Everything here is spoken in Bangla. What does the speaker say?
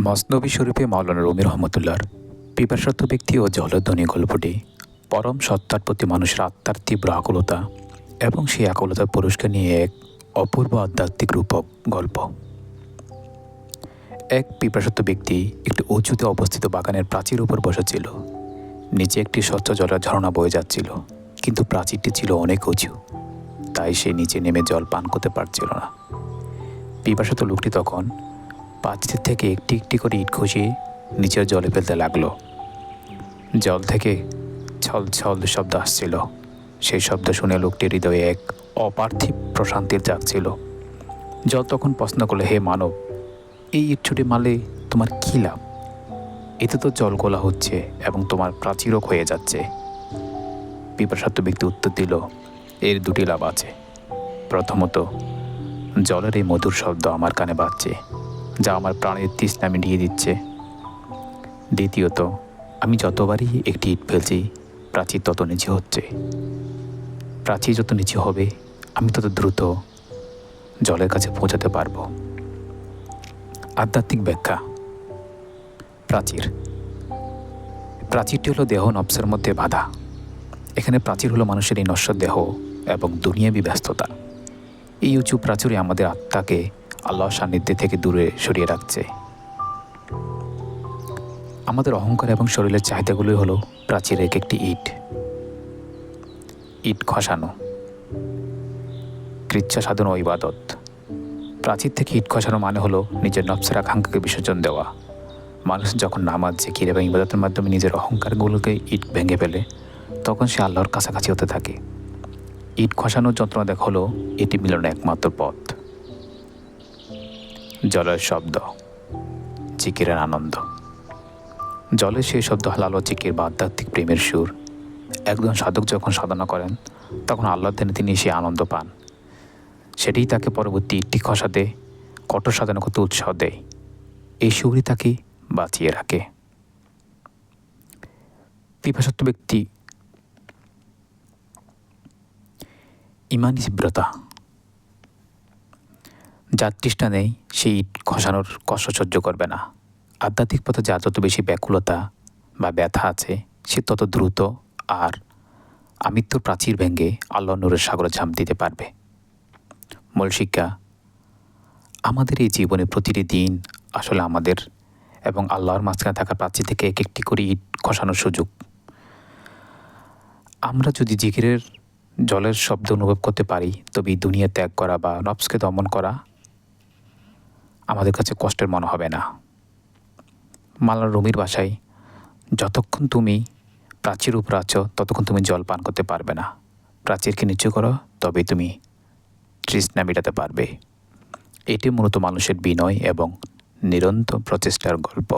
মসনবী শরীফে মাওলানা রুমি রহমতুল্লাহর পিপাসার্ত ব্যক্তি ও জলধ্বনি গল্পটি পরম সত্তার প্রতি মানুষের আত্মার তীব্র আকুলতা এবং সেই আকুলতার পুরস্কার নিয়ে এক অপূর্ব আধ্যাত্মিক রূপক গল্প। এক পিপাসার্ত ব্যক্তি একটি উঁচুতে অবস্থিত বাগানের প্রাচীর উপর বসেছিল। নিচে একটি স্বচ্ছ জলের ঝরনা বয়ে যাচ্ছিল, কিন্তু প্রাচীরটি ছিল অনেক উঁচু, তাই সে নিচে নেমে জল পান করতে পারছিল না। পিপাসার্ত লোকটি তখন প্রাচীর থেকে একটি একটি করে ইট খসিয়ে নিচের জলে ফেলতে লাগলো। জল থেকে ছল ছল শব্দ আসছিল। সেই শব্দ শুনে লোকটির হৃদয়ে এক অপার্থিব প্রশান্তির জাগছিল। জল তখন প্রশ্ন করলো, হে মানব, এই ইট ছুটে মারলে তোমার কী লাভ? এতে তো জল গোলা হচ্ছে এবং তোমার প্রাচীরও হয়ে যাচ্ছে। পিপাসার্ত ব্যক্তি উত্তর দিল, এর দুটি লাভ আছে। প্রথমত, জলের এই মধুর শব্দ আমার কানে বাজছে, যা আমার প্রাণের তৃষ্ণা মিটিয়ে দিচ্ছে। দ্বিতীয়ত, আমি যতবারই একটি ইট ফেলছি, প্রাচীর তত নিচে হচ্ছে। প্রাচীর যত নিচে হবে, আমি তত দ্রুত জলের কাছে পৌঁছাতে পারব। আধ্যাত্মিক ব্যাখ্যা। প্রাচীরটি হলো দেহ নফসের মধ্যে বাধা। এখানে প্রাচীর হলো মানুষের এই নশ্বর দেহ এবং দুনিয়াবী ব্যস্ততা। এই উঁচু প্রাচীরই আমাদের আত্মাকে আল্লাহর সান্নিধ্যে থেকে দূরে সরিয়ে রাখছে। আমাদের অহংকার এবং শরীরের চাহিদাগুলোই হলো প্রাচীরের এক একটি ইট খসানো, কৃচ্ছা সাধন ও ইবাদত। প্রাচীর থেকে ইট খসানো মানে হলো নিজের নফসের আকাঙ্ক্ষাকে বিসর্জন দেওয়া। মানুষ যখন নামাজ, জিকির এবং ইবাদতের মাধ্যমে নিজের অহংকারগুলোকে ইট ভেঙে ফেলে, তখন সে আল্লাহর কাছাকাছি হতে থাকে। ইট খসানোর যন্ত্রণা দেখা হলো এটি মিলনের একমাত্র পথ। জলের শব্দ, জিকিরের আনন্দ। জলের সেই শব্দ হালাল ও জিকির বা আধ্যাত্মিক প্রেমের সুর। একজন সাধক যখন সাধনা করেন, তখন আল্লাহর ধ্যানে তিনি সেই আনন্দ পান। সেটাই তাকে পরবর্তী ইটটি খসাতে, কঠোর সাধনা করতে উৎসাহ দেয়। এই সুরই তাকে বাঁচিয়ে রাখে। পিপাসার্ত ব্যক্তি ইমানি তীব্রতা। যার তৃষ্ণা নেই, সেই ইট খসানোর কষ্ট সহ্য করবে না। আধ্যাত্মিক পথে যার যত বেশি ব্যাকুলতা বা ব্যথা আছে, সে তত দ্রুত আর আমৃত্যুর প্রাচীর ভেঙে আল্লাহ নূরের সাগরে ঝাঁপ দিতে পারবে। মূল শিক্ষা, আমাদের এই জীবনে প্রতিটি দিন আসলে আমাদের এবং আল্লাহর মাঝখানে থাকা প্রাচীর থেকে এক একটি করে ইট খসানোর সুযোগ। আমরা যদি জিকিরের জলের শব্দ অনুভব করতে পারি, তবে এই দুনিয়া ত্যাগ করা বা নফসকে দমন করা আমাদের কাছে কষ্টের মনে হবে না। মাওলানা রুমির ভাষায়, যতক্ষণ তুমি প্রাচীর উপরে আছো, ততক্ষণ তুমি জল পান করতে পারবে না। প্রাচীরকে নিচু করো, তবেই তুমি তৃষ্ণা মেটাতে পারবে। এটি মূলত মানুষের বিনয় এবং নিরন্তর প্রচেষ্টার গল্প।